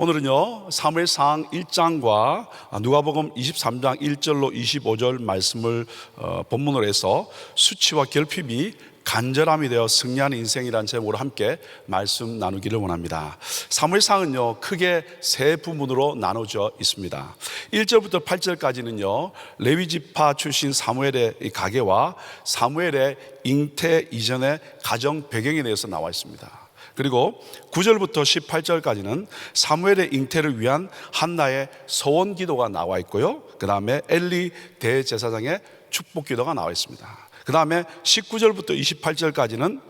오늘은요 사무엘상 1장과 누가복음 23장 1절로 25절 말씀을 본문으로 해서 수치와 결핍이 간절함이 되어 승리하는 인생이라는 제목으로 함께 말씀 나누기를 원합니다. 사무엘상은요 크게 세 부분으로 나눠져 있습니다. 1절부터 8절까지는요 레위지파 출신 사무엘의 가계와 사무엘의 잉태 이전의 가정 배경에 대해서 나와 있습니다. 그리고 9절부터 18절까지는 사무엘의 잉태를 위한 한나의 소원 기도가 나와 있고요, 그 다음에 엘리 대제사장의 축복 기도가 나와 있습니다. 그 다음에 19절부터 28절까지는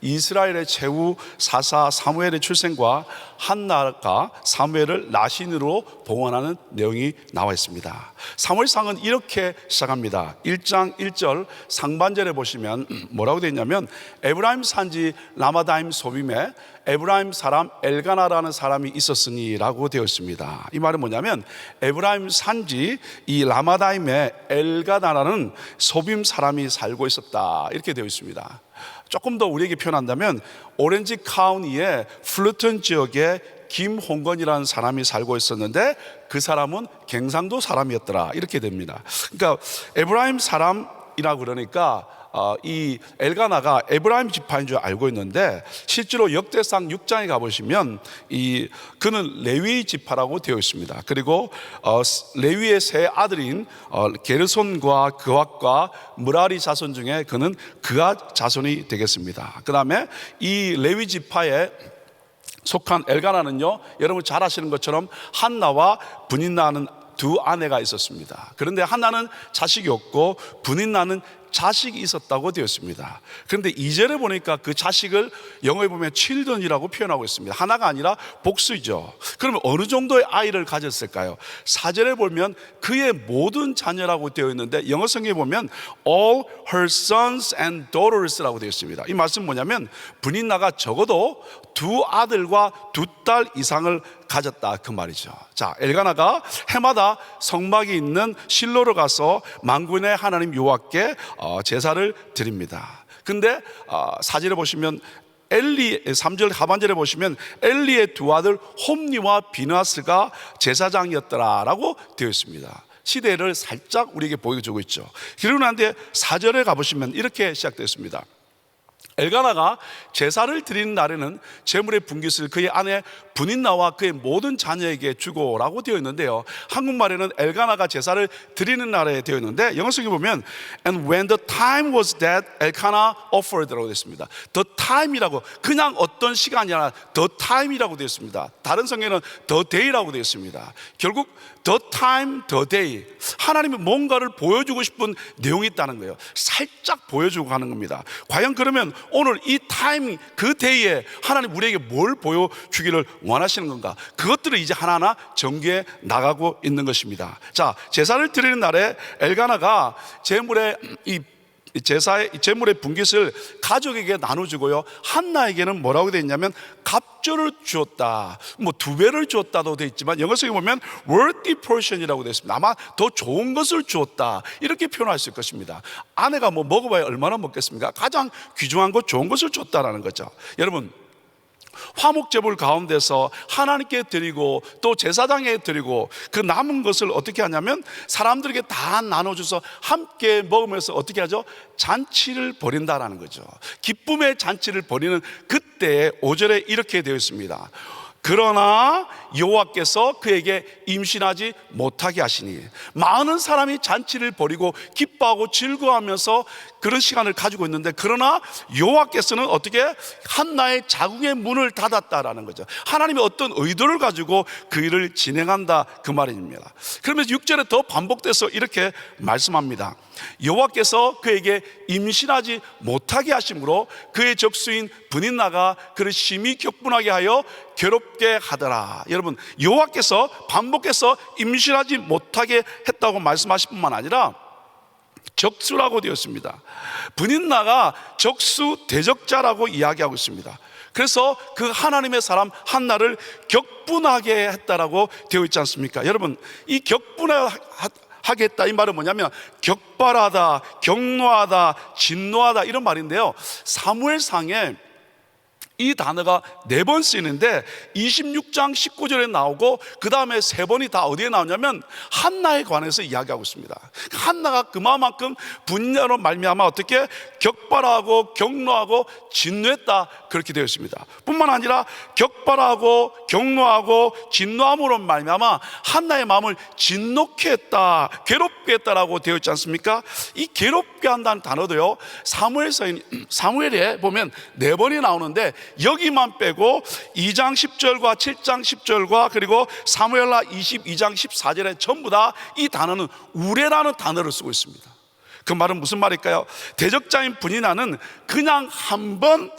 이스라엘의 최후 사사 사무엘의 출생과 한나가 사무엘을 나신으로 봉헌하는 내용이 나와 있습니다. 사무엘상은 이렇게 시작합니다. 1장 1절 상반절에 보시면 뭐라고 되어 있냐면, 에브라임 산지 라마다임 소빔에 에브라임 사람 엘가나라는 사람이 있었으니 라고 되어 있습니다. 이 말은 뭐냐면, 에브라임 산지 이 라마다임에 엘가나라는 소빔 사람이 살고 있었다, 이렇게 되어 있습니다. 조금 더 우리에게 표현한다면, 오렌지 카운티의 플루턴 지역에 김홍건이라는 사람이 살고 있었는데 그 사람은 갱상도 사람이었더라, 이렇게 됩니다. 그러니까 에브라임 사람이라고 그러니까 이 엘가나가 에브라임 지파인 줄 알고 있는데, 실제로 역대상 6장에 가보시면 그는 레위 지파라고 되어 있습니다. 그리고 레위의 세 아들인 게르손과 그앗과 무라리 자손 중에 그는 그앗 자손이 되겠습니다. 그 다음에 이 레위 지파에 속한 엘가나는요, 여러분 잘 아시는 것처럼 한나와 분인나는 두 아내가 있었습니다. 그런데 한나는 자식이 없고 분인나는 자식이 있었다고 되어 있습니다. 그런데 2절에 보니까 그 자식을 영어에 보면 children이라고 표현하고 있습니다. 하나가 아니라 복수이죠. 그러면 어느 정도의 아이를 가졌을까요? 4절에 보면 그의 모든 자녀라고 되어 있는데, 영어 성경에 보면 all her sons and daughters라고 되어 있습니다. 이 말씀은 뭐냐면, 분인나가 적어도 두 아들과 두 딸 이상을 가졌다, 그 말이죠. 자, 엘가나가 해마다 성막이 있는 실로로 가서 만군의 하나님 여호와께 제사를 드립니다. 근데 4절에 보시면 3절 하반절에 보시면 엘리의 두 아들 홈니와 비느하스가 제사장이었더라 라고 되어 있습니다. 시대를 살짝 우리에게 보여주고 있죠. 그러고 난 뒤에 4절에 가보시면 이렇게 시작되었습니다. 엘가나가 제사를 드리는 날에는 제물의 분깃을 그의 아내 분인나와 그의 모든 자녀에게 주고라고 되어 있는데요, 한국말에는 엘가나가 제사를 드리는 날에 되어 있는데, 영어 성경에 보면 And when the time was that Elkanah offered라고 되어 있습니다. The time이라고, 그냥 어떤 시간이 아니라 The time이라고 되어 있습니다. 다른 성경에는 The day라고 되어 있습니다. 결국 The time, the day, 하나님이 뭔가를 보여주고 싶은 내용이 있다는 거예요. 살짝 보여주고 가는 겁니다. 과연 그러면 오늘 이 타임, 그 데이에 하나님 우리에게 뭘 보여주기를 원하시는 건가? 그것들을 이제 하나하나 전개해 나가고 있는 것입니다. 자, 제사를 드리는 날에 엘가나가 제물의 분깃을 가족에게 나눠주고요, 한나에게는 뭐라고 되어 있냐면 갑절을 주었다, 뭐 2배를 주었다도 되어 있지만 영어 성경에 보면 worthy portion이라고 되어 있습니다. 아마 더 좋은 것을 주었다, 이렇게 표현할 수 있을 것입니다. 아내가 뭐 먹어봐야 얼마나 먹겠습니까? 가장 귀중한 것, 좋은 것을 줬다라는 거죠. 여러분, 화목제물 가운데서 하나님께 드리고 또 제사장에 드리고 그 남은 것을 어떻게 하냐면 사람들에게 다 나눠줘서 함께 먹으면서 어떻게 하죠? 잔치를 벌인다라는 거죠. 기쁨의 잔치를 벌이는 그때에 5절에 이렇게 되어 있습니다. 그러나 여호와께서 그에게 임신하지 못하게 하시니, 많은 사람이 잔치를 벌이고 기뻐하고 즐거워하면서 그런 시간을 가지고 있는데, 그러나 여호와께서는 어떻게 한나의 자궁의 문을 닫았다라는 거죠. 하나님이 어떤 의도를 가지고 그 일을 진행한다, 그 말입니다. 그러면서 6절에 더 반복돼서 이렇게 말씀합니다. 여호와께서 그에게 임신하지 못하게 하심으로 그의 적수인 분인나가 그를 심히 격분하게 하여 괴롭게 하더라. 여러분, 여호와께서 반복해서 임신하지 못하게 했다고 말씀하실 뿐만 아니라 적수라고 되었습니다. 분인나가 적수 대적자라고 이야기하고 있습니다. 그래서 그 하나님의 사람 한나를 격분하게 했다라고 되어 있지 않습니까? 여러분, 이 격분하겠다, 이 말은 뭐냐면 격발하다, 격노하다, 진노하다, 이런 말인데요, 사무엘상에 이 단어가 4번 쓰이는데 26장 19절에 나오고 그 다음에 3번이 다 어디에 나오냐면 한나에 관해서 이야기하고 있습니다. 한나가 그만큼 분야로 말미암아 어떻게 격발하고 격노하고 진노했다, 그렇게 되어 있습니다. 뿐만 아니라 격발하고 격노하고 진노함으로 말미암아 한나의 마음을 진노케 했다, 괴롭게 했다라고 되어 있지 않습니까? 이 괴롭게 한다는 단어도요, 사무엘에 보면 4번이 나오는데 여기만 빼고 2장 10절과 7장 10절과 그리고 사무엘하 22장 14절에 전부 다 이 단어는 우레라는 단어를 쓰고 있습니다. 그 말은 무슨 말일까요? 대적자인 분이나는 그냥 한번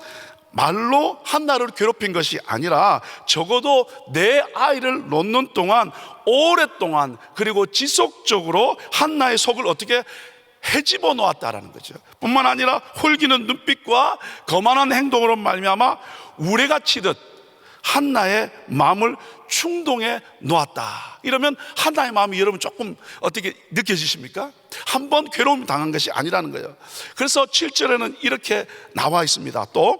말로 한나를 괴롭힌 것이 아니라 적어도 내 아이를 놓는 동안 오랫동안 그리고 지속적으로 한나의 속을 어떻게 헤집어 놓았다라는 거죠. 뿐만 아니라 홀기는 눈빛과 거만한 행동으로 말미암아 우레가 치듯 한나의 마음을 충동해 놓았다. 이러면 한나의 마음이 여러분 조금 어떻게 느껴지십니까? 한번 괴로움 당한 것이 아니라는 거예요. 그래서 7절에는 이렇게 나와 있습니다. 또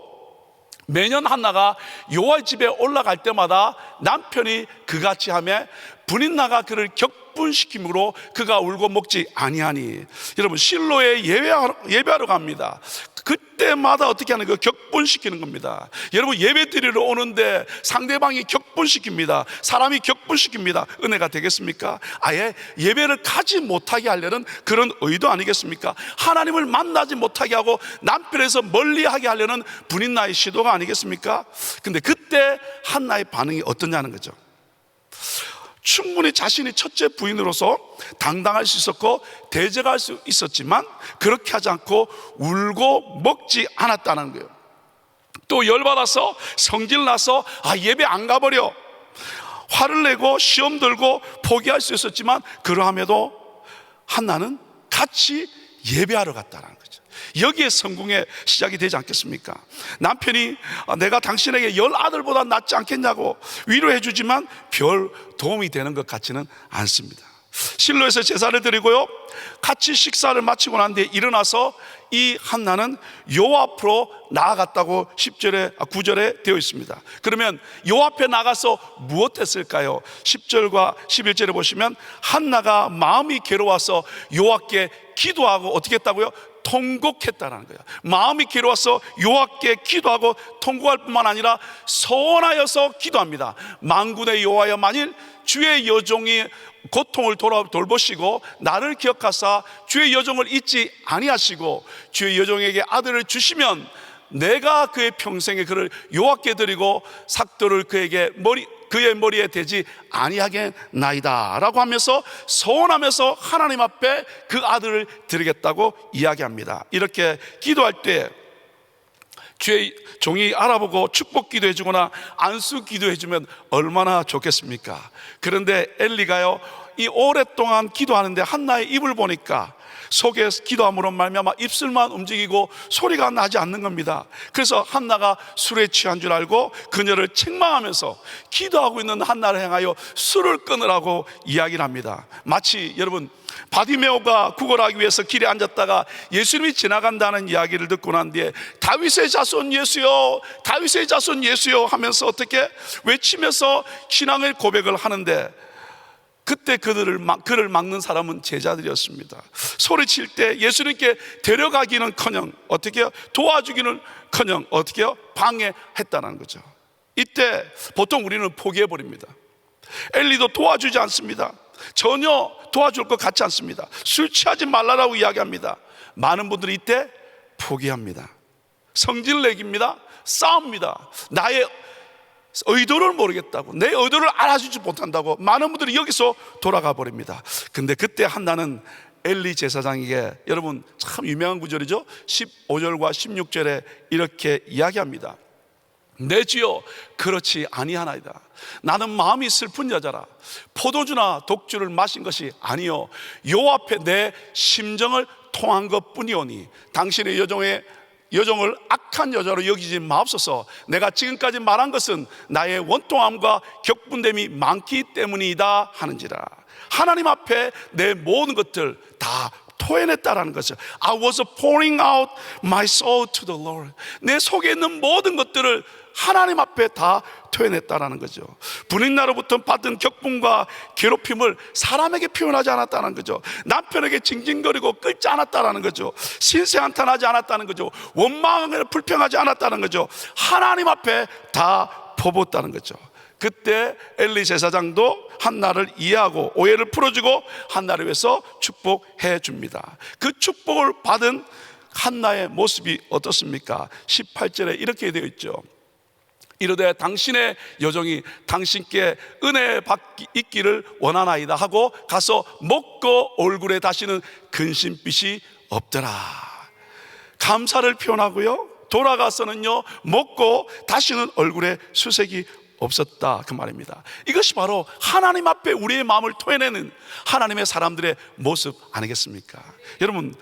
매년 한나가 여호와의 집에 올라갈 때마다 남편이 그같이 하며 분인나가 그를 격분시킴으로 그가 울고 먹지 아니하니. 여러분, 실로에 예배하러 갑니다. 그때마다 어떻게 하는 거예요? 격분시키는 겁니다. 여러분, 예배 드리러 오는데 상대방이 격분시킵니다. 사람이 격분시킵니다. 은혜가 되겠습니까? 아예 예배를 가지 못하게 하려는 그런 의도 아니겠습니까? 하나님을 만나지 못하게 하고 남편에서 멀리하게 하려는 분인나의 시도가 아니겠습니까? 근데 그때 한나의 반응이 어떠냐는 거죠. 충분히 자신이 첫째 부인으로서 당당할 수 있었고 대적할 수 있었지만 그렇게 하지 않고 울고 먹지 않았다는 거예요. 또 열받아서 성질나서 예배 안 가버려, 화를 내고 시험 들고 포기할 수 있었지만 그러함에도 한나는 같이 예배하러 갔다는 거예요. 여기에 성공의 시작이 되지 않겠습니까? 남편이 내가 당신에게 10아들보다 낫지 않겠냐고 위로해 주지만 별 도움이 되는 것 같지는 않습니다. 실로에서 제사를 드리고요, 같이 식사를 마치고 난 뒤에 일어나서 이 한나는 여호와 앞으로 나아갔다고 9절에 되어 있습니다. 그러면 여호와 앞에 나가서 무엇 했을까요? 10절과 11절에 보시면 한나가 마음이 괴로워서 여호와께 기도하고 어떻게 했다고요? 통곡했다는 거예요. 마음이 괴로워서 여호와께 기도하고 통곡할 뿐만 아니라 서원하여서 기도합니다. 만군의 여호와여, 만일 주의 여종이 고통을 돌보시고 나를 기억하사 주의 여종을 잊지 아니하시고 주의 여종에게 아들을 주시면 내가 그의 평생에 그를 여호와께 드리고 삭도를 그의 머리에 대지 아니하겠나이다 라고 하면서 서원하면서 하나님 앞에 그 아들을 드리겠다고 이야기합니다. 이렇게 기도할 때 주의 종이 알아보고 축복 기도해 주거나 안수 기도해 주면 얼마나 좋겠습니까? 그런데 엘리가요, 이 오랫동안 기도하는데 한나의 입을 보니까 속에 기도함으로 말미암아 입술만 움직이고 소리가 나지 않는 겁니다. 그래서 한나가 술에 취한 줄 알고 그녀를 책망하면서 기도하고 있는 한나를 향하여 술을 끊으라고 이야기를 합니다. 마치 여러분, 바디메오가 구걸하기 위해서 길에 앉았다가 예수님이 지나간다는 이야기를 듣고 난 뒤에 다윗의 자손 예수여, 다윗의 자손 예수여 하면서 어떻게 외치면서 신앙의 고백을 하는데, 그때 그를 막는 사람은 제자들이었습니다. 소리칠 때 예수님께 데려가기는커녕 어떻게 도와주기는커녕 어떻게 방해했다는 거죠. 이때 보통 우리는 포기해버립니다. 엘리도 도와주지 않습니다. 전혀 도와줄 것 같지 않습니다. 술 취하지 말라라고 이야기합니다. 많은 분들이 이때 포기합니다. 성질내기입니다. 싸웁니다. 나의 의도를 모르겠다고, 내 의도를 알아주지 못한다고 많은 분들이 여기서 돌아가 버립니다. 근데 그때 한나는 엘리 제사장에게, 여러분 참 유명한 구절이죠. 15절과 16절에 이렇게 이야기합니다. 내 주여, 그렇지 아니하나이다. 나는 마음이 슬픈 여자라. 포도주나 독주를 마신 것이 아니요 여호와 앞에 내 심정을 통한 것뿐이오니 당신의 여종을 악한 여자로 여기지 마옵소서. 내가 지금까지 말한 것은 나의 원통함과 격분됨이 많기 때문이다 하는지라. 하나님 앞에 내 모든 것들 다 토해냈다라는 것을, I was pouring out my soul to the Lord. 내 속에 있는 모든 것들을 하나님 앞에 다 토해냈다라는 거죠. 분인나로부터 받은 격분과 괴롭힘을 사람에게 표현하지 않았다는 거죠. 남편에게 징징거리고 끌지 않았다는 거죠. 신세한탄하지 않았다는 거죠. 원망을 불평하지 않았다는 거죠. 하나님 앞에 다 퍼붓었다는 거죠. 그때 엘리 제사장도 한나를 이해하고 오해를 풀어주고 한나를 위해서 축복해 줍니다. 그 축복을 받은 한나의 모습이 어떻습니까? 18절에 이렇게 되어 있죠. 이르되 당신의 여종이 당신께 은혜 받기를 원하나이다 하고 가서 먹고 얼굴에 다시는 근심빛이 없더라. 감사를 표현하고요, 돌아가서는요 먹고 다시는 얼굴에 수색이 없었다, 그 말입니다. 이것이 바로 하나님 앞에 우리의 마음을 토해내는 하나님의 사람들의 모습 아니겠습니까? 여러분,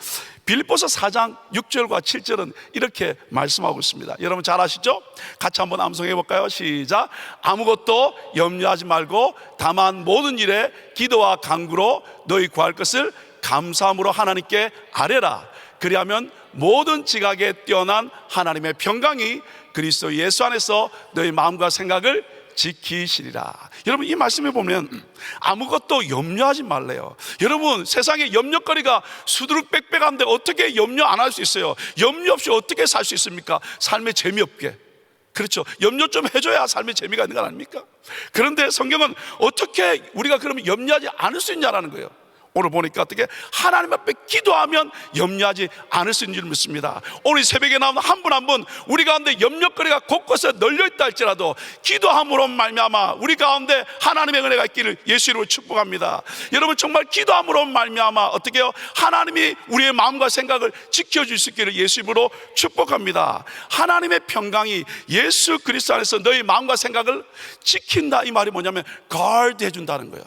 빌립보서 4장 6절과 7절은 이렇게 말씀하고 있습니다. 여러분 잘 아시죠? 같이 한번 암송해 볼까요? 시작. 아무것도 염려하지 말고 다만 모든 일에 기도와 간구로 너희 구할 것을 감사함으로 하나님께 아뢰라. 그리하면 모든 지각에 뛰어난 하나님의 평강이 그리스도 예수 안에서 너희 마음과 생각을 지키시리라. 여러분, 이 말씀에 보면 아무것도 염려하지 말래요. 여러분, 세상에 염려거리가 수두룩빽빽한데 어떻게 염려 안 할 수 있어요? 염려 없이 어떻게 살 수 있습니까? 삶에 재미없게. 그렇죠. 염려 좀 해줘야 삶에 재미가 있는 거 아닙니까? 그런데 성경은 어떻게 우리가 그러면 염려하지 않을 수 있냐라는 거예요. 오늘 보니까 어떻게 하나님 앞에 기도하면 염려하지 않을 수 있는 줄 믿습니다. 오늘 새벽에 나오는 한 분 한 분 우리 가운데 염려거리가 곳곳에 널려있다 할지라도 기도함으로 말미암아 우리 가운데 하나님의 은혜가 있기를 예수 이름으로 축복합니다. 여러분, 정말 기도함으로 말미암아 어떻게 해요? 하나님이 우리의 마음과 생각을 지켜줄 수 있기를 예수 이름으로 축복합니다. 하나님의 평강이 예수 그리스도 안에서 너희 마음과 생각을 지킨다, 이 말이 뭐냐면 guard 해준다는 거예요.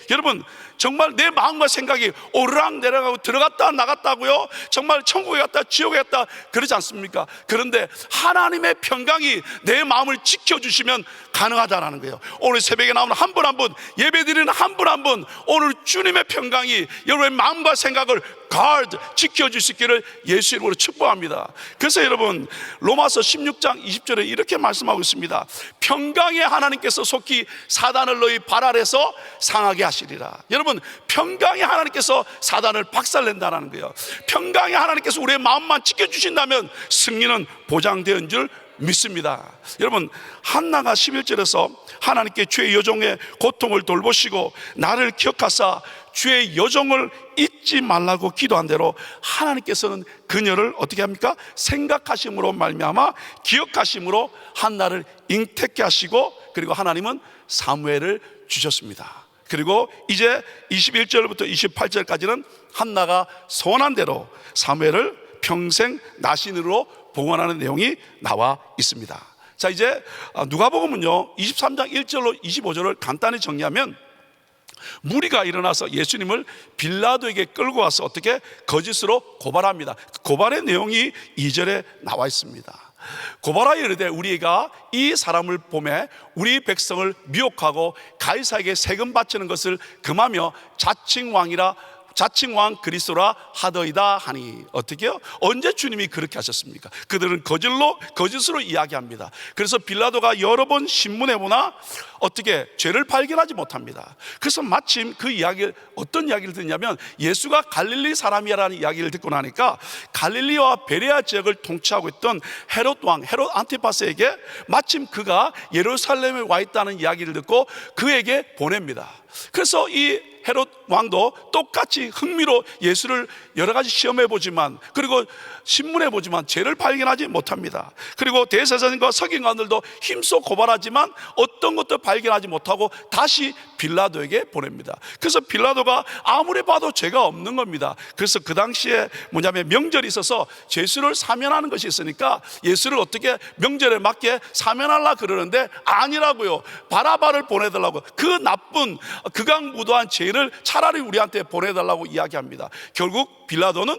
여러분, 정말 내 마음과 생각이 오르락 내려가고 들어갔다 나갔다고요? 정말 천국에 갔다 지옥에 갔다 그러지 않습니까? 그런데 하나님의 평강이 내 마음을 지켜주시면 가능하다는 거예요. 오늘 새벽에 나오는 한 분 한 분, 예배드리는 한 분 한 분, 오늘 주님의 평강이 여러분의 마음과 생각을 guard, 지켜줄 수 있기를 예수 이름으로 축복합니다. 그래서 여러분, 로마서 16장 20절에 이렇게 말씀하고 있습니다. 평강의 하나님께서 속히 사단을 너희 발 아래서 상하게 하시리라. 여러분, 평강의 하나님께서 사단을 박살낸다는 거예요. 평강의 하나님께서 우리의 마음만 지켜주신다면 승리는 보장된 줄 믿습니다. 여러분, 한나가 11절에서 하나님께 주의 여종의 고통을 돌보시고 나를 기억하사 주의 여종을 잊지 말라고 기도한 대로 하나님께서는 그녀를 어떻게 합니까? 생각하심으로 말미암아 기억하심으로 한나를 잉태케 하시고, 그리고 하나님은 사무엘을 주셨습니다. 그리고 이제 21절부터 28절까지는 한나가 소원한 대로 사무엘을 평생 나신으로 봉헌하는 내용이 나와 있습니다. 자, 이제 누가복음은요 23장 1절로 25절을 간단히 정리하면 무리가 일어나서 예수님을 빌라도에게 끌고 와서 어떻게 거짓으로 고발합니다. 고발의 내용이 2절에 나와 있습니다. 고발하여 이르되 우리가 이 사람을 보매 우리 백성을 미혹하고 가이사에게 세금 바치는 것을 금하며 자칭왕 그리스도라 하더이다 하니. 어떻게요? 언제 주님이 그렇게 하셨습니까? 그들은 거짓으로 이야기합니다. 그래서 빌라도가 여러 번 신문해 보나 어떻게 죄를 발견하지 못합니다. 그래서 마침 그 이야기를, 어떤 이야기를 듣냐면 예수가 갈릴리 사람이라는 이야기를 듣고 나니까 갈릴리와 베레아 지역을 통치하고 있던 헤롯 왕, 헤롯 안티파스에게 마침 그가 예루살렘에 와 있다는 이야기를 듣고 그에게 보냅니다. 그래서 이 헤롯 왕도 똑같이 흥미로 예수를 여러 가지 시험해 보지만, 그리고 신문해 보지만 죄를 발견하지 못합니다. 그리고 대제사장과 서기관들도 힘써 고발하지만 어떤 것도 발견하지 못하고 다시 빌라도에게 보냅니다. 그래서 빌라도가 아무리 봐도 죄가 없는 겁니다. 그래서 그 당시에 뭐냐면 명절이 있어서 죄수를 사면하는 것이 있으니까 예수를 어떻게 명절에 맞게 사면하려고 그러는데 아니라고요. 바라바를 보내달라고. 그 나쁜 극악무도한 죄를 차라리 우리한테 보내달라고 이야기합니다. 결국 빌라도는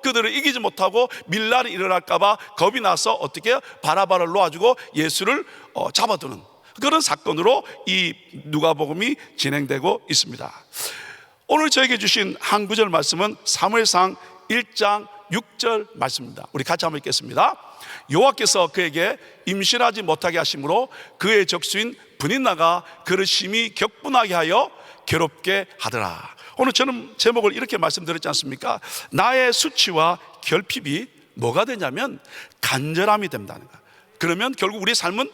그들을 이기지 못하고 밀란이 일어날까봐 겁이 나서 어떻게 바라바를 놓아주고 예수를 잡아두는 그런 사건으로 이 누가복음이 진행되고 있습니다. 오늘 저에게 주신 한 구절 말씀은 사무엘상 1장 6절 말씀입니다. 우리 같이 한번 읽겠습니다. 여호와께서 그에게 임신하지 못하게 하심으로 그의 적수인 브닌나가 그를 심히 격분하게 하여 괴롭게 하더라. 오늘 저는 제목을 이렇게 말씀드렸지 않습니까? 나의 수치와 결핍이 뭐가 되냐면 간절함이 된다는 거예요. 그러면 결국 우리의 삶은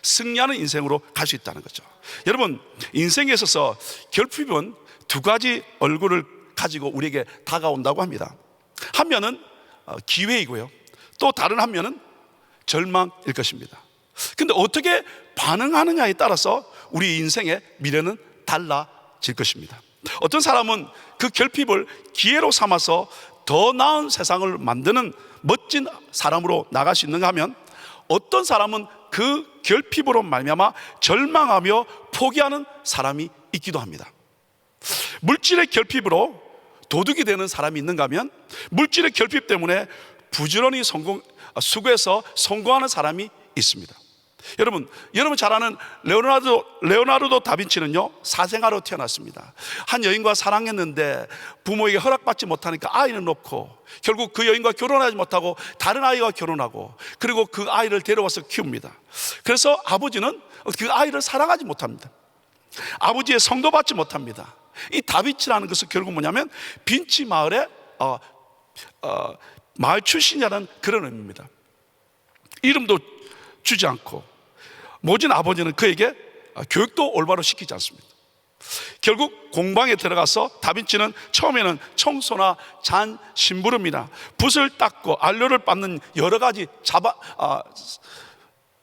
승리하는 인생으로 갈 수 있다는 거죠. 여러분, 인생에 있어서 결핍은 두 가지 얼굴을 가지고 우리에게 다가온다고 합니다. 한 면은 기회이고요, 또 다른 한 면은 절망일 것입니다. 근데 어떻게 반응하느냐에 따라서 우리 인생의 미래는 달라질 것입니다. 어떤 사람은 그 결핍을 기회로 삼아서 더 나은 세상을 만드는 멋진 사람으로 나갈 수 있는가 하면, 어떤 사람은 그 결핍으로 말미암아 절망하며 포기하는 사람이 있기도 합니다. 물질의 결핍으로 도둑이 되는 사람이 있는가 하면, 물질의 결핍 때문에 부지런히 수고해서 성공하는 사람이 있습니다. 여러분 잘 아는 레오나르도 다빈치는요, 사생아로 태어났습니다. 한 여인과 사랑했는데 부모에게 허락받지 못하니까 아이를 놓고 결국 그 여인과 결혼하지 못하고 다른 아이와 결혼하고, 그리고 그 아이를 데려와서 키웁니다. 그래서 아버지는 그 아이를 사랑하지 못합니다. 아버지의 성도 받지 못합니다. 이 다빈치라는 것은 결국 뭐냐면 빈치 마을의 마을 출신이라는 그런 의미입니다. 이름도 주지 않고 모진 아버지는 그에게 교육도 올바로 시키지 않습니다. 결국 공방에 들어가서 다빈치는 처음에는 청소나 잔 심부름이나 붓을 닦고 안료를 빻는 여러 가지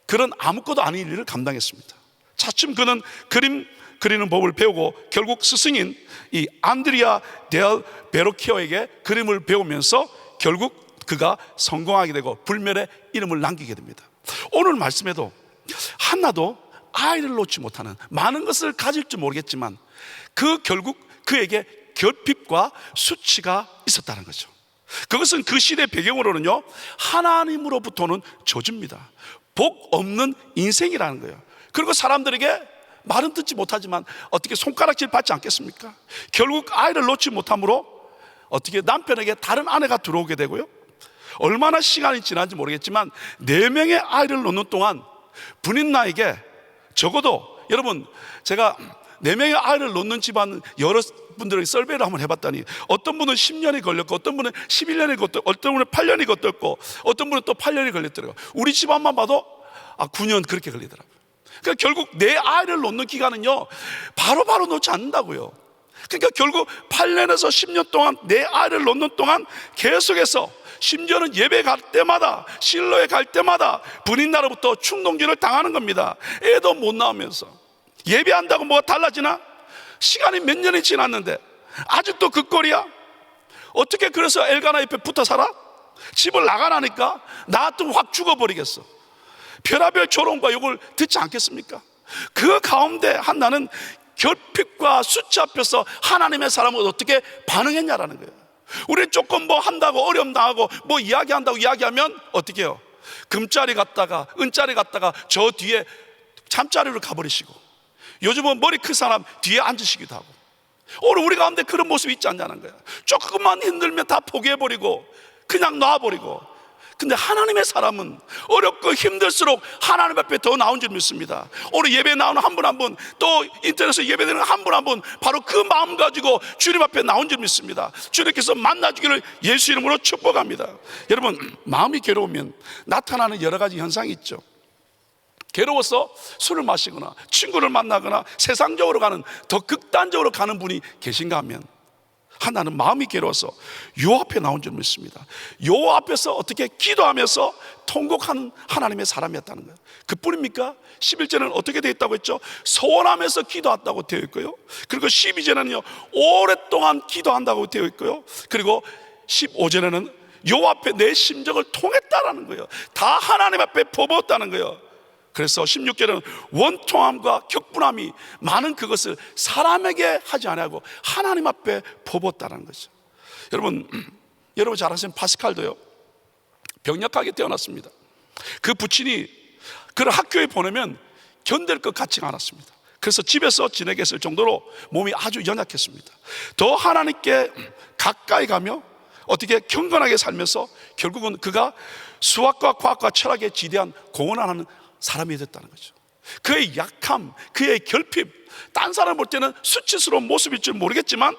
그런 아무것도 아닌 일을 감당했습니다. 차츰 그는 그림 그리는 법을 배우고 결국 스승인 이 안드리아 델 베로키오에게 그림을 배우면서 결국 그가 성공하게 되고 불멸의 이름을 남기게 됩니다. 오늘 말씀에도 한나도 아이를 놓지 못하는, 많은 것을 가질 줄 모르겠지만 결국 그에게 결핍과 수치가 있었다는 거죠. 그것은 그 시대 배경으로는요, 하나님으로부터는 저주입니다. 복 없는 인생이라는 거예요. 그리고 사람들에게 말은 듣지 못하지만 어떻게 손가락질 받지 않겠습니까? 결국 아이를 놓지 못함으로 어떻게 남편에게 다른 아내가 들어오게 되고요, 얼마나 시간이 지난지 모르겠지만 4명의 아이를 놓는 동안 브닌나에게 적어도, 여러분 제가 4명의 아이를 놓는 집안 여러 분들에게 설베이를 한번 해봤더니 어떤 분은 10년이 걸렸고 어떤 분은 11년이 걸렸고 어떤 분은 8년이 걸렸고 어떤 분은 또 8년이 걸렸더라고요. 우리 집안만 봐도 9년 그렇게 걸리더라고요. 그러니까 결국 내 아이를 놓는 기간은요 바로바로 놓지 않는다고요. 그러니까 결국 8년에서 10년 동안 내 아이를 놓는 동안 계속해서, 심지어는 예배 갈 때마다, 실로에 갈 때마다 브닌나로부터 충동질을 당하는 겁니다. 애도 못 낳으면서. 예배한다고 뭐가 달라지나? 시간이 몇 년이 지났는데 아직도 그 꼴이야? 어떻게 그래서 엘가나 옆에 붙어 살아? 집을 나가라니까 나 같으면 확 죽어버리겠어. 별하별 조롱과 욕을 듣지 않겠습니까? 그 가운데 한나는 결핍과 수치 앞에서 하나님의 사람은 어떻게 반응했냐라는 거예요. 우리는 조금 뭐 한다고 어려움 당하고 뭐 이야기한다고 이야기하면 어떻게 해요? 금자리 갔다가 은자리 갔다가 저 뒤에 잠자리로 가버리시고, 요즘은 머리 큰 사람 뒤에 앉으시기도 하고, 오늘 우리 가운데 그런 모습이 있지 않냐는 거야. 조금만 힘들면 다 포기해버리고 그냥 놔버리고. 근데 하나님의 사람은 어렵고 힘들수록 하나님 앞에 더 나온 줄 믿습니다. 오늘 예배 나오는 한 분 한 분, 또 인터넷에서 예배드리는 한 분 한 분, 바로 그 마음 가지고 주님 앞에 나온 줄 믿습니다. 주님께서 만나주기를 예수 이름으로 축복합니다. 여러분, 마음이 괴로우면 나타나는 여러 가지 현상이 있죠. 괴로워서 술을 마시거나 친구를 만나거나 세상적으로 가는, 더 극단적으로 가는 분이 계신가 하면, 하나는 마음이 괴로워서 요 앞에 나온 줄 믿습니다. 요 앞에서 어떻게 기도하면서 통곡하는 하나님의 사람이었다는 거예요. 그뿐입니까? 11절에는 어떻게 되어 있다고 했죠? 소원하면서 기도한다고 되어 있고요, 그리고 12절에는요 오랫동안 기도한다고 되어 있고요, 그리고 15절에는 요 앞에 내 심정을 통했다라는 거예요. 다 하나님 앞에 퍼부었다는 거예요. 그래서 16절에는 원통함과 격분함이 많은 그것을 사람에게 하지 아니하고 하나님 앞에 퍼부었다는 거죠. 여러분 잘 아시는 파스칼도요, 병약하게 태어났습니다. 그 부친이 그를 학교에 보내면 견딜 것 같지가 않았습니다. 그래서 집에서 지내게 했을 정도로 몸이 아주 연약했습니다. 더 하나님께 가까이 가며 어떻게 경건하게 살면서 결국은 그가 수학과 과학과 철학에 지대한 공헌을 하는 사람이 됐다는 거죠. 그의 약함, 그의 결핍, 딴 사람 볼 때는 수치스러운 모습일 줄 모르겠지만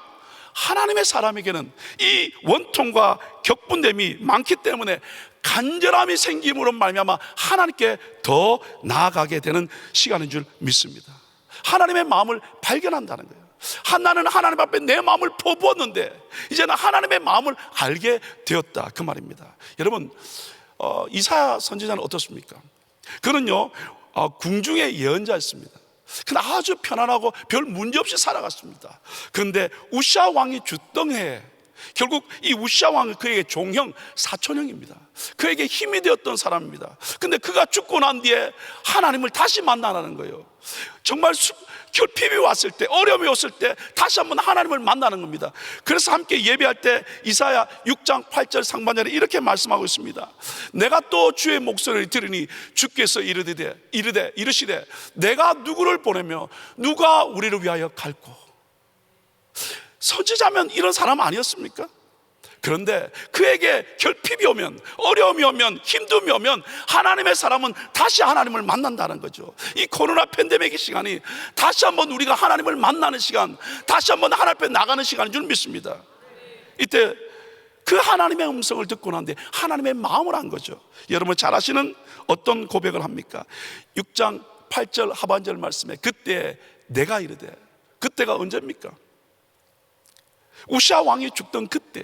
하나님의 사람에게는 이 원통과 격분됨이 많기 때문에 간절함이 생김으로 말미암아 하나님께 더 나아가게 되는 시간인 줄 믿습니다. 하나님의 마음을 발견한다는 거예요. 나는 하나님 앞에 내 마음을 퍼부었는데 이제는 하나님의 마음을 알게 되었다, 그 말입니다. 여러분, 이사야 선지자는 어떻습니까? 그는요 궁중의 예언자였습니다. 그는 아주 편안하고 별 문제 없이 살아갔습니다. 그런데 우시아 왕이 죽던 해에 결국 이 우시아 왕은 그에게 종형, 사촌형입니다. 그에게 힘이 되었던 사람입니다. 근데 그가 죽고 난 뒤에 하나님을 다시 만나라는 거예요. 정말 결핍이 왔을 때, 어려움이 왔을 때 다시 한번 하나님을 만나는 겁니다. 그래서 함께 예배할 때 이사야 6장 8절 상반절에 이렇게 말씀하고 있습니다. 내가 또 주의 목소리를 들으니 주께서 이르시되 내가 누구를 보내며 누가 우리를 위하여 갈고. 선지자면 이런 사람 아니었습니까? 그런데 그에게 결핍이 오면, 어려움이 오면, 힘듦이 오면 하나님의 사람은 다시 하나님을 만난다는 거죠. 이 코로나 팬데믹의 시간이 다시 한번 우리가 하나님을 만나는 시간, 다시 한번 하나님 앞에 나가는 시간인 줄 믿습니다. 이때 그 하나님의 음성을 듣고 난 뒤에 하나님의 마음을 한 거죠. 여러분 잘 아시는 어떤 고백을 합니까? 6장 8절 하반절 말씀에 그때 내가 이르되, 그때가 언제입니까? 우시아 왕이 죽던 그때,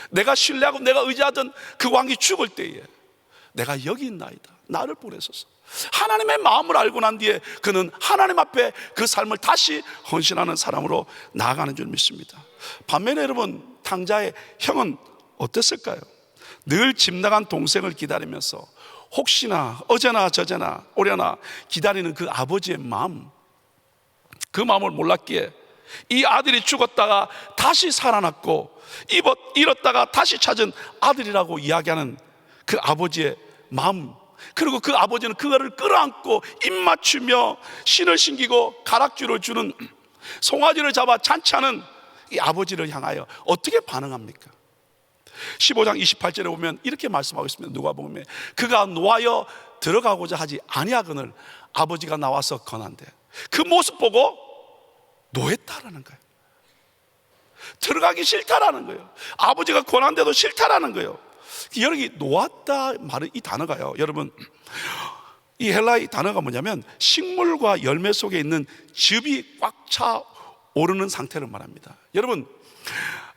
내가 신뢰하고 내가 의지하던 그 왕이 죽을 때에 내가 여기 있나이다, 나를 보내소서. 하나님의 마음을 알고 난 뒤에 그는 하나님 앞에 그 삶을 다시 헌신하는 사람으로 나아가는 줄 믿습니다. 반면에 여러분, 탕자의 형은 어땠을까요? 늘 집 나간 동생을 기다리면서 혹시나 어제나 저제나 오려나 기다리는 그 아버지의 마음, 그 마음을 몰랐기에 이 아들이 죽었다가 다시 살아났고 잃었다가 다시 찾은 아들이라고 이야기하는 그 아버지의 마음, 그리고 그 아버지는 그거를 끌어안고 입 맞추며 신을 신기고 가락주를 주는, 송아지를 잡아 잔치하는 이 아버지를 향하여 어떻게 반응합니까? 15장 28절에 보면 이렇게 말씀하고 있습니다. 누가복음에 그가 노하여 들어가고자 하지 아니하거늘 아버지가 나와서 권한대. 그 모습 보고 노했다라는 거예요. 들어가기 싫다라는 거예요. 아버지가 권한데도 싫다라는 거예요. 여기 놓았다 말은 이 단어가요, 여러분, 이 헬라의 단어가 뭐냐면 식물과 열매 속에 있는 즙이 꽉 차 오르는 상태를 말합니다. 여러분,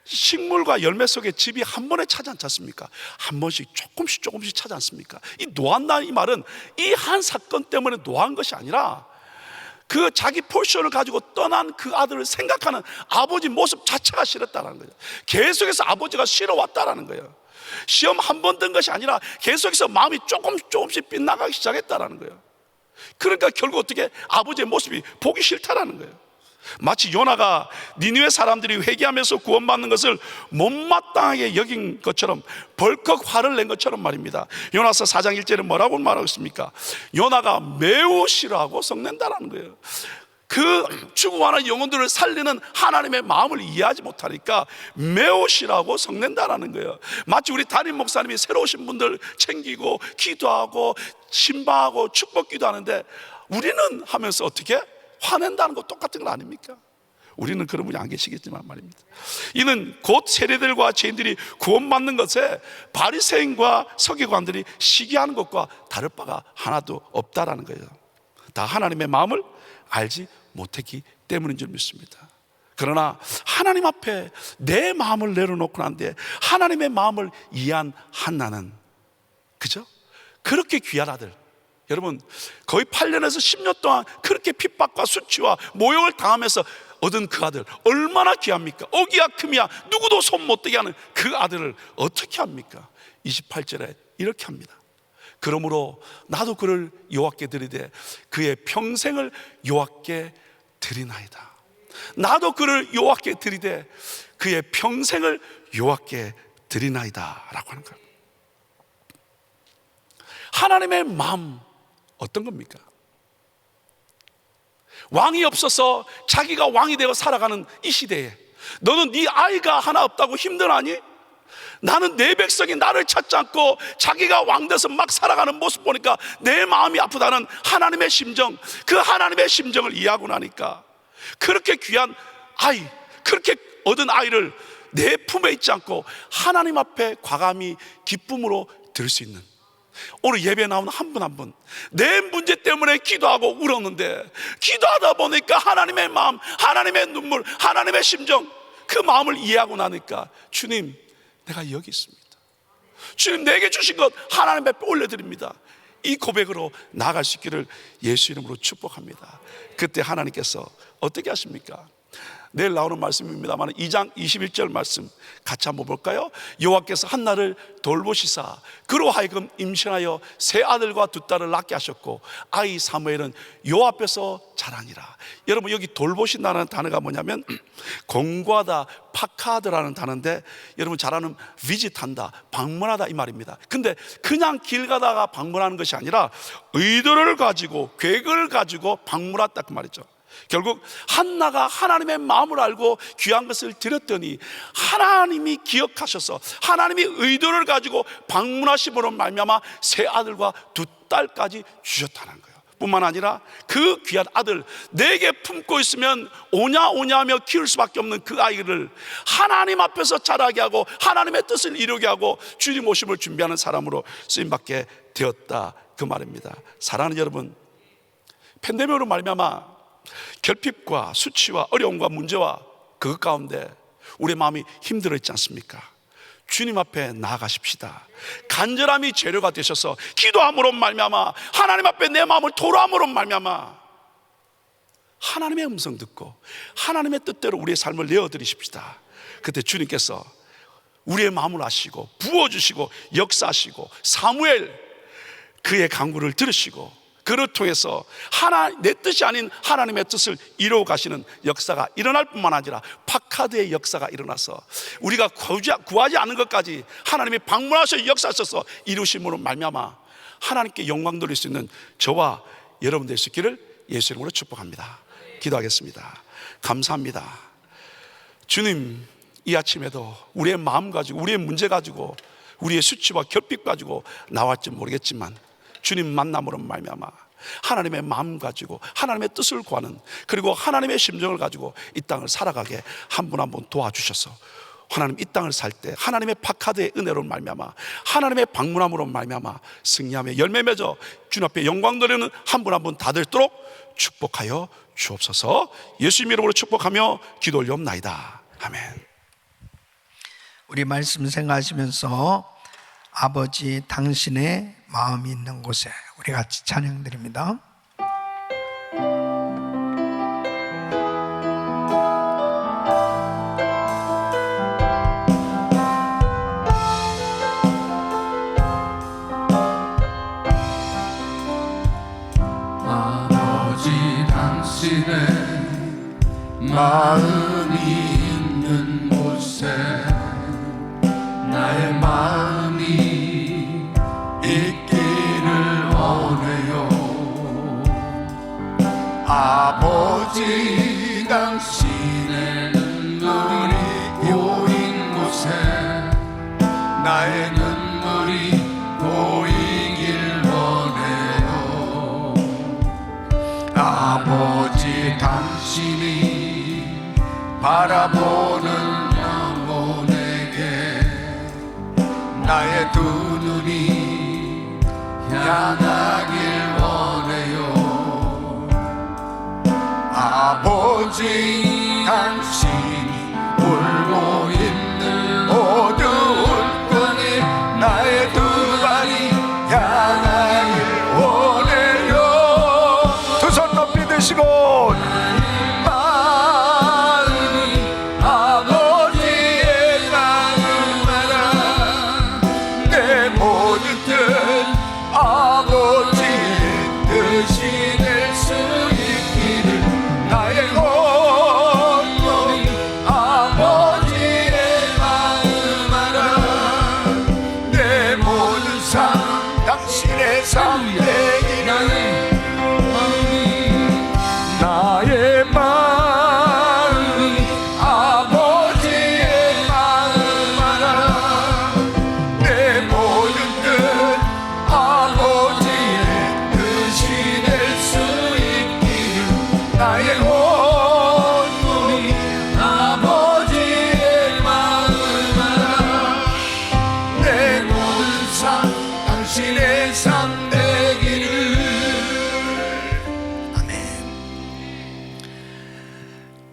식물과 열매 속에 즙이 한 번에 차지 않지 않습니까? 한 번씩 조금씩 차지 않습니까? 이 놓았다 이 말은 이 한 사건 때문에 놓은 것이 아니라 그 자기 포지션을 가지고 떠난 그 아들을 생각하는 아버지 모습 자체가 싫었다는 거예요. 계속해서 아버지가 싫어왔다는 거예요. 시험 한 번 든 것이 아니라 계속해서 마음이 조금씩 빗나가기 시작했다는 거예요. 그러니까 결국 어떻게 아버지의 모습이 보기 싫다라는 거예요. 마치 요나가 니느웨 사람들이 회개하면서 구원받는 것을 못마땅하게 여긴 것처럼 벌컥 화를 낸 것처럼 말입니다. 요나서 4장 1절에 뭐라고 말하고 있습니까? 요나가 매우 싫어하고 성낸다라는 거예요. 그 죽어가는 영혼들을 살리는 하나님의 마음을 이해하지 못하니까 매우 싫어하고 성낸다라는 거예요. 마치 우리 담임 목사님이 새로 오신 분들 챙기고 기도하고 신방하고 축복 기도하는데 우리는 하면서 어떻게? 화낸다는 거 똑같은 거 아닙니까? 우리는 그런 분이 안 계시겠지만 말입니다. 이는 곧 세례들과 죄인들이 구원받는 것에 바리새인과 서기관들이 시기하는 것과 다를 바가 하나도 없다라는 거예요. 다 하나님의 마음을 알지 못했기 때문인 줄 믿습니다. 그러나 하나님 앞에 내 마음을 내려놓고 난 뒤에 하나님의 마음을 이해한 한나는, 그죠? 그렇게 귀한 아들, 여러분 거의 8년에서 10년 동안 그렇게 핍박과 수치와 모욕을 당하면서 얻은 그 아들 얼마나 귀합니까? 어기야 금이야 누구도 손 못 대게 하는 그 아들을 어떻게 합니까? 28절에 이렇게 합니다. 그러므로 나도 그를 여호와께 드리되 그의 평생을 여호와께 드리나이다. 나도 그를 여호와께 드리되 그의 평생을 여호와께 드리나이다 라고 하는 거예요. 하나님의 마음 어떤 겁니까? 왕이 없어서 자기가 왕이 되어 살아가는 이 시대에 너는 네 아이가 하나 없다고 힘들어하니? 나는 내 백성이 나를 찾지 않고 자기가 왕돼서 막 살아가는 모습 보니까 내 마음이 아프다는 하나님의 심정, 그 하나님의 심정을 이해하고 나니까 그렇게 귀한 아이, 그렇게 얻은 아이를 내 품에 있지 않고 하나님 앞에 과감히 기쁨으로 드릴 수 있는, 오늘 예배에 나오는 한 분 한 분 내 문제 때문에 기도하고 울었는데 기도하다 보니까 하나님의 마음, 하나님의 눈물, 하나님의 심정, 그 마음을 이해하고 나니까 주님, 내가 여기 있습니다. 주님, 내게 주신 것 하나님 앞에 올려드립니다. 이 고백으로 나아갈 수 있기를 예수 이름으로 축복합니다. 그때 하나님께서 어떻게 하십니까? 내일 나오는 말씀입니다만 2장 21절 말씀 같이 한번 볼까요? 여호와께서 한나를 돌보시사 그로 하여금 임신하여 세 아들과 두 딸을 낳게 하셨고 아이 사무엘은 여호와 앞에서 자라니라. 여러분, 여기 돌보신다는 단어가 뭐냐면 공부하다, 파카드라는 단어인데, 여러분 잘 아는 비짓한다, 방문하다 이 말입니다. 근데 그냥 길 가다가 방문하는 것이 아니라 의도를 가지고, 계획을 가지고 방문했다 그 말이죠. 결국 한나가 하나님의 마음을 알고 귀한 것을 드렸더니 하나님이 기억하셔서 하나님이 의도를 가지고 방문하심으로 말미암아 세 아들과 두 딸까지 주셨다는 거예요. 뿐만 아니라 그 귀한 아들, 내게 품고 있으면 오냐 하며 키울 수밖에 없는 그 아이를 하나님 앞에서 자라게 하고 하나님의 뜻을 이루게 하고 주님 오심을 준비하는 사람으로 쓰임받게 되었다 그 말입니다. 사랑하는 여러분, 팬데믹으로 말미암아 결핍과 수치와 어려움과 문제와 그것 가운데 우리의 마음이 힘들어 있지 않습니까? 주님 앞에 나아가십시다. 간절함이 재료가 되셔서 기도함으로 말미암아 하나님 앞에 내 마음을 토로함으로 말미암아 하나님의 음성 듣고 하나님의 뜻대로 우리의 삶을 내어드리십시다. 그때 주님께서 우리의 마음을 아시고 부어주시고 역사하시고 사무엘 그의 간구를 들으시고 그를 통해서 내 뜻이 아닌 하나님의 뜻을 이루어 가시는 역사가 일어날 뿐만 아니라 파카드의 역사가 일어나서 우리가 구하지 않은 것까지 하나님이 방문하셔 역사하셔서 이루심으로 말미암아 하나님께 영광 돌릴 수 있는 저와 여러분 될 수 있기를 예수 이름으로 축복합니다. 기도하겠습니다. 감사합니다. 주님, 이 아침에도 우리의 마음 가지고 우리의 문제 가지고 우리의 수치와 결핍 가지고 나왔지 모르겠지만 주님 만남으로 말미암아 하나님의 마음 가지고 하나님의 뜻을 구하는, 그리고 하나님의 심정을 가지고 이 땅을 살아가게 한 분 한 분 도와주셔서 하나님 이 땅을 살 때 하나님의 파카드의 은혜로 말미암아 하나님의 방문함으로 말미암아 승리하며 열매 맺어 주님 앞에 영광 돌리는 한 분 한 분 다 되도록 축복하여 주옵소서. 예수님 이름으로 축복하며 기도 올리옵나이다. 아멘. 우리 말씀 생각하시면서 아버지 당신의 마음이 있는 곳에 우리 같이 찬양 드립니다. 아버지 당신의 마음이 있는 곳에 나의 마음이 있기를 원해요. 아버지 당신의 눈물이 고인 곳에 나의 눈물이 고이길 원해요. 아버지 당신이 바라보는 영혼에게 나의 두 눈이 향하길 원해요. 아버지 당신이 울고 있는 어두운 땅에 나의 두 발이 향하길 원해요. 두 손 높이 드시고 나의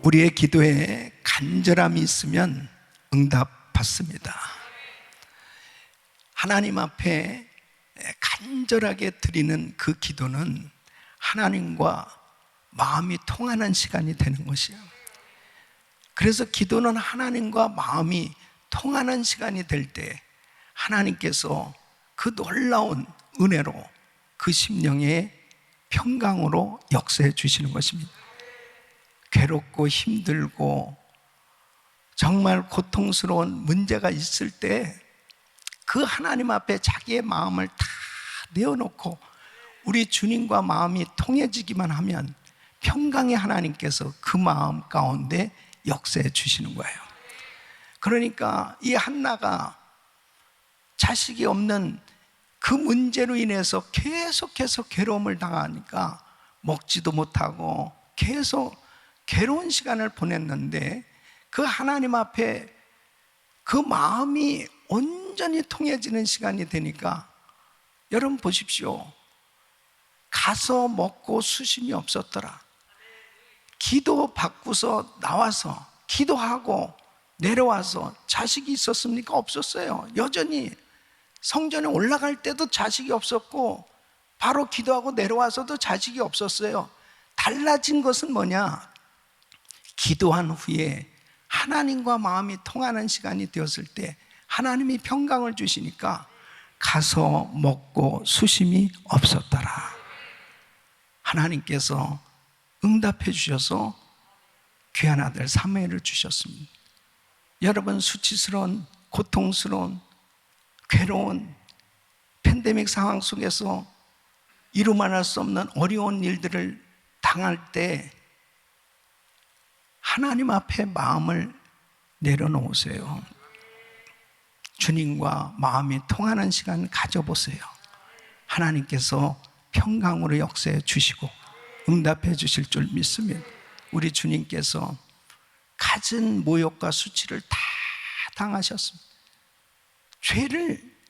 우리의 기도에 간절함이 있으면 응답받습니다. 하나님 앞에 간절하게 드리는 그 기도는 하나님과 마음이 통하는 시간이 되는 것이에요. 그래서 기도는 하나님과 마음이 통하는 시간이 될 때 하나님께서 그 놀라운 은혜로 그 심령의 평강으로 역사해 주시는 것입니다. 괴롭고 힘들고 정말 고통스러운 문제가 있을 때 그 하나님 앞에 자기의 마음을 다 내어놓고 우리 주님과 마음이 통해지기만 하면 평강의 하나님께서 그 마음 가운데 역사해 주시는 거예요. 그러니까 이 한나가 자식이 없는 그 문제로 인해서 계속해서 괴로움을 당하니까 먹지도 못하고 계속 괴로운 시간을 보냈는데 그 하나님 앞에 그 마음이 온전히 통해지는 시간이 되니까 여러분 보십시오. 가서 먹고 수심이 없었더라. 기도 받고서 나와서 기도하고 내려와서 자식이 있었습니까? 없었어요. 여전히 성전에 올라갈 때도 자식이 없었고 바로 기도하고 내려와서도 자식이 없었어요. 달라진 것은 뭐냐? 기도한 후에 하나님과 마음이 통하는 시간이 되었을 때 하나님이 평강을 주시니까 가서 먹고 수심이 없었더라. 하나님께서 응답해 주셔서 귀한 아들 사무엘을 주셨습니다. 여러분, 수치스러운 고통스러운 괴로운 팬데믹 상황 속에서 이루 말할 수 없는 어려운 일들을 당할 때 하나님 앞에 마음을 내려놓으세요. 주님과 마음이 통하는 시간 가져보세요. 하나님께서 평강으로 역사해 주시고 응답해 주실 줄 믿습니다. 우리 주님께서 갖은 모욕과 수치를 다 당하셨습니다.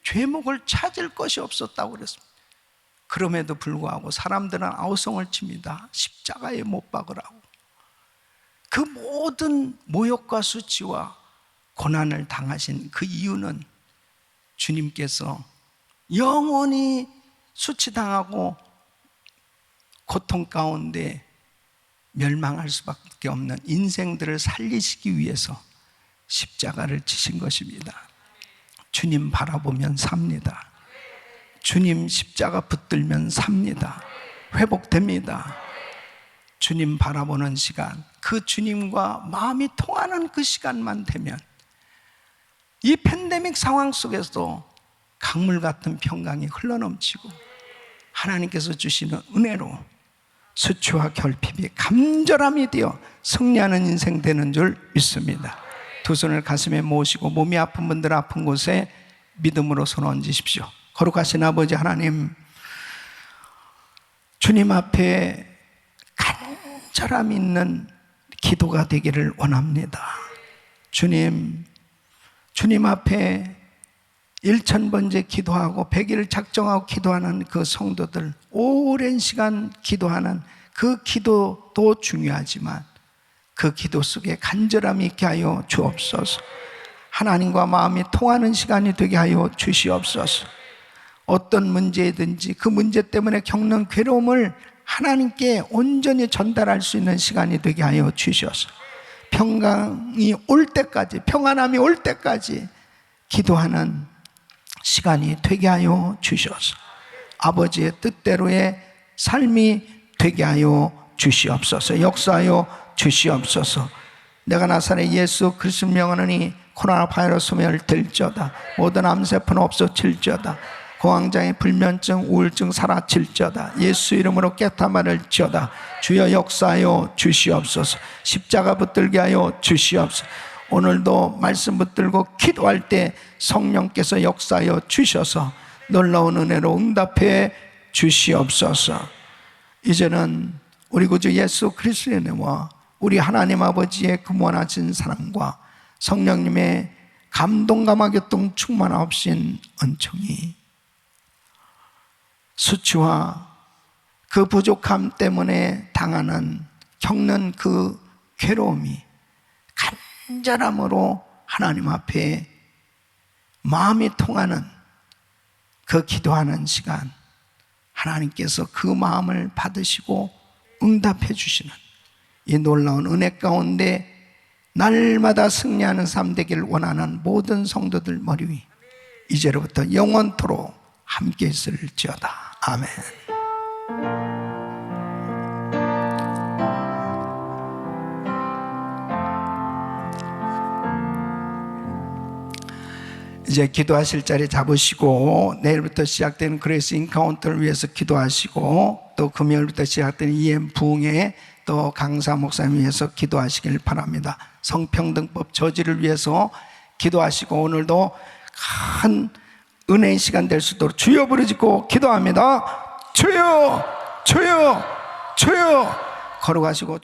죄목을 찾을 것이 없었다고 그랬습니다. 그럼에도 불구하고 사람들은 아우성을 칩니다. 십자가에 못 박으라고. 그 모든 모욕과 수치와 고난을 당하신 그 이유는 주님께서 영원히 수치당하고 고통 가운데 멸망할 수밖에 없는 인생들을 살리시기 위해서 십자가를 지신 것입니다. 주님 바라보면 삽니다. 주님 십자가 붙들면 삽니다. 회복됩니다. 주님 바라보는 시간, 그 주님과 마음이 통하는 그 시간만 되면 이 팬데믹 상황 속에서도 강물 같은 평강이 흘러넘치고 하나님께서 주시는 은혜로 수치와 결핍이 간절함이 되어 승리하는 인생 되는 줄 믿습니다. 두 손을 가슴에 모으시고 몸이 아픈 분들 아픈 곳에 믿음으로 손 얹으십시오. 거룩하신 아버지 하나님, 주님 앞에 간절함 있는 기도가 되기를 원합니다. 주님 앞에 1000번째 기도하고 100일 작정하고 기도하는 그 성도들, 오랜 시간 기도하는 그 기도도 중요하지만 그 기도 속에 간절함이 있게 하여 주옵소서. 하나님과 마음이 통하는 시간이 되게 하여 주시옵소서. 어떤 문제든지 그 문제 때문에 겪는 괴로움을 하나님께 온전히 전달할 수 있는 시간이 되게 하여 주셔서 평강이 올 때까지, 평안함이 올 때까지 기도하는 시간이 되게 하여 주셔서 아버지의 뜻대로의 삶이 되게 하여 주시옵소서. 역사하여 주시옵소서. 내가 나사렛 예수 그리스도 명하노니 코로나 바이러스를 들저다. 모든 암세포는 없어질저다. 공황장애, 불면증, 우울증 사라질저다. 예수 이름으로 깨끗함을지어다. 주여 역사하여 주시옵소서. 십자가 붙들게 하여 주시옵소서. 오늘도 말씀 붙들고 기도할 때 성령께서 역사하여 주셔서 놀라운 은혜로 응답해 주시옵소서. 이제는 우리 구주 예수 그리스도의 은혜와 우리 하나님 아버지의 그 무한하신 사랑과 성령님의 감동감화 교통 충만하신 은총이 수치와 그 부족함 때문에 겪는 그 괴로움이 간절함으로 하나님 앞에 마음이 통하는 그 기도하는 시간, 하나님께서 그 마음을 받으시고 응답해 주시는 이 놀라운 은혜 가운데 날마다 승리하는 삶 되기를 원하는 모든 성도들 머리 위 이제로부터 영원토록 함께 있을지어다. 아멘. 이제 기도하실 자리 잡으시고 내일부터 시작되는 그레이스 인카운터를 위해서 기도하시고 또 금요일부터 시작되는 EM 부흥회 또 강사 목사님 위해서 기도하시길 바랍니다. 성평등법 저지를 위해서 기도하시고 오늘도 큰 은혜의 시간 될 수 있도록 주여 부르짖고 기도합니다. 주여 주여 주여 걸어가시고